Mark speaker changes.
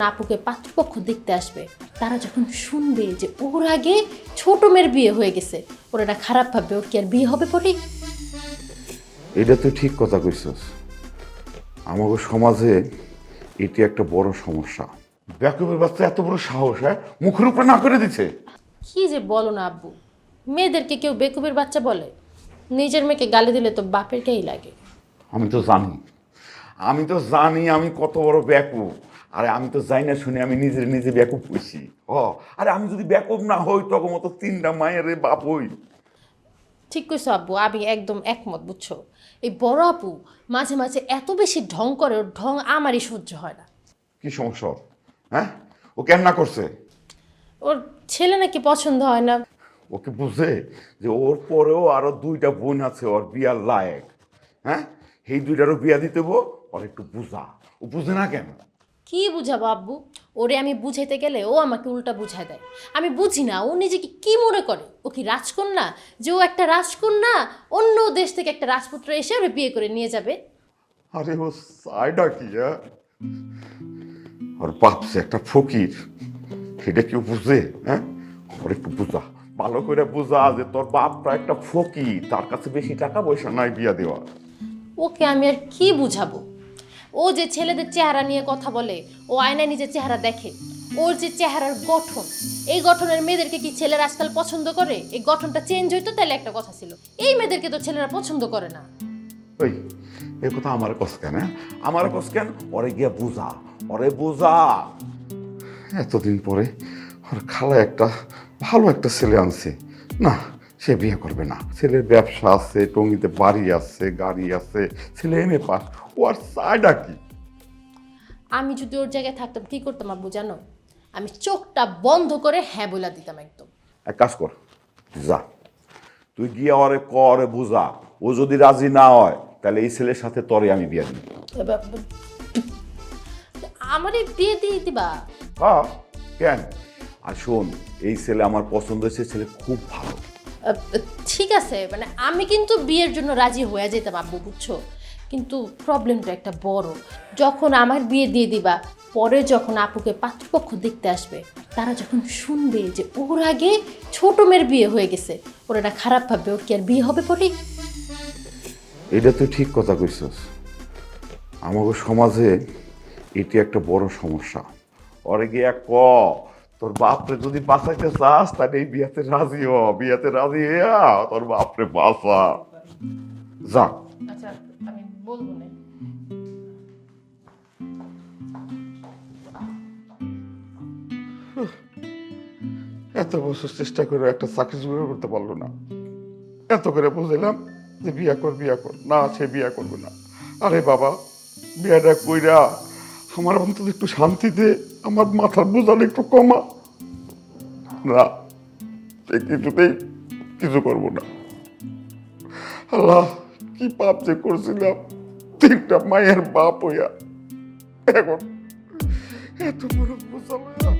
Speaker 1: আপুকে পাত্রপক্ষ দেখতে আসবে, তারা যখন শুনবে যে ওর আগে ছোট মেয়ের বিয়ে হয়ে গেছে, ওরা এটা খারাপ ভাববে। ওর কি আর বিয়ে হবে পরে?
Speaker 2: এটা তুই ঠিক কথা কইছস। আমাদের সমাজে এটি একটা বড় সমস্যা। ব্যাকুবের বাচ্চা এত বড় সাহস, হ্যাঁ, মুখের উপরে না করে দিচ্ছে।
Speaker 1: কি যে বলো না আব্বু, মেয়েদেরকে কেউ বেকুবের বাচ্চা বলে? নিজের মেয়েকে গালি দিলে তো বাপের গায়ে লাগে।
Speaker 2: আমি তো জানি আমি কত বড় ব্যাকুব। আরে আমি তো যাই না শুনে আমি নিজের নিজে ব্যাকুব কইছি। আরে আমি যদি ব্যাকুব না হই তখন মতো তিনটা মায়ের বাপ হই।
Speaker 1: ঠিক কইছো আব্বু, আমি একদম একমত। বুঝছো, এই বড় আপু মাঝে মাঝে এত বেশি ঢং করে, ওর ঢং আমারই সহ্য হয় না।
Speaker 2: কি সমস্যা ওর? হ্যাঁ, ও কেন না করছে?
Speaker 1: ওর ছেলে নাকি পছন্দ হয় না।
Speaker 2: ওকে বুঝে যে ওর পরেও আরো দুইটা বোন আছে ওর বিয়ার লায়ক। হ্যাঁ, এই দুইটারও বিয়া দিতে হবো। ওর একটু বুঝা, ও বুঝে না কেন?
Speaker 1: কি বুঝাবো আব্বু? ওরে আমি বুঝাইতে গেলে ও আমাকে উল্টা বুঝায় দেয়। আমি বুঝি না ও নিজেকে কি মনে করে। ও কি রাজকন্যা যে ও একটা রাজকন্যা অন্য দেশ থেকে একটা রাজপুত্র এসে ওরে বিয়ে করে নিয়ে যাবে?
Speaker 2: আরে ও সাইডা কি, হ্যাঁ? ওর বাপ যে একটা ফকির, সেটা কেউ বুঝে? হ্যাঁ, ওর একটু বুঝা, ভালো করে বুঝা যে তোর বাপটা একটা ফকির, তার কাছে বেশি টাকা পয়সা নাই বিয়া দেওয়া।
Speaker 1: ওকে আমি আর কি বুঝাবো? ও যে ছেলেদের চেহারা নিয়ে কথা বলে, ও আয়নায় নিজের চেহারা দেখে। ওর যে চেহারার গঠন, এই গঠনের মেয়েদেরকে কি ছেলেরা আজকাল পছন্দ করে? এই গঠনটা চেঞ্জ হইতো তাহলে একটা কথা ছিল। এই মেয়েদেরকে তো ছেলেরা পছন্দ করে না।
Speaker 2: ওই এই কথা আমার কস কেন, হ্যাঁ? আমার কস কেন? ওরে গিয়া বুঝা, ওরে বুঝা। এতদিন পরে ওর খালা একটা ভালো একটা ছেলে আনছে, না সে বিয়ে করবে না। ছেলের ব্যবসা আছে, টঙ্গিতে বাড়ি আছে, গাড়ি আছে, ছেলে এমএ পাস। ও আর সাইডা কি?
Speaker 1: আমি যদি ওর জায়গায় থাকতাম কি করতাম আব্বু জানো? আমি চোখটা বন্ধ করে হ্যাঁ বলে দিতাম একদম।
Speaker 2: এক কাজ কর, যা তুই গিয়ে ওরে করে বুঝা। ও যদি রাজি না হয় তাহলে এই ছেলের সাথে তরে আমি বিয়ে দিব।
Speaker 1: আমারে বিয়ে দিয়ে দিবা?
Speaker 2: হ্যাঁ, কেন? আর শোন, এই ছেলে আমার পছন্দ হয়েছে, ছেলে খুব ভালো।
Speaker 1: আহ, ঠিক আছে, মানে আমি কিন্তু বিয়ের জন্য রাজি হয়ে যেতাম আব্বু, বুঝছো? কিন্তু প্রবলেমটা একটা বড়। যখন আমার বিয়ে দিয়ে দিবা, পরে যখন আপুকে পাত্রপক্ষ দেখতে আসবে, তারা যখন শুনবে যে ওর আগে ছোট মেয়ের বিয়ে হয়ে গেছে, ওরা এটা খারাপ ভাববে। ওর কি আর বিয়ে হবে পরে?
Speaker 2: এটা তুই ঠিক কথা কইছস। আমাদের সমাজে এটি একটা বড় সমস্যা। ওরে গিয়া তোর বাপরে যদি বাঁচাইতে চাস তাহলে এই বিয়াতে রাজি হ, বিয়াতে রাজি হইয়া তোর বাপরে বাঁচা। যা।
Speaker 1: আচ্ছা, আমি বলবো না।
Speaker 2: এত বছর চেষ্টা করে একটা চাকরি জোগাড় করতে পারলো না। এত করে বুঝলাম যে বিয়া কর বিয়া কর, না সে বিয়া করবে না। আরে বাবা, বিয়াটা কইরা আমার অন্তত একটু শান্তি দে, আমার মাথার বোঝাটা একটু কমা। না, সে কিছুতেই কিছু করবো না। আল্লাহ, কি পাপ যে করছিলাম, তিনটা মায়ের বাপ হইয়া এখন এত বড় বোঝা লইয়া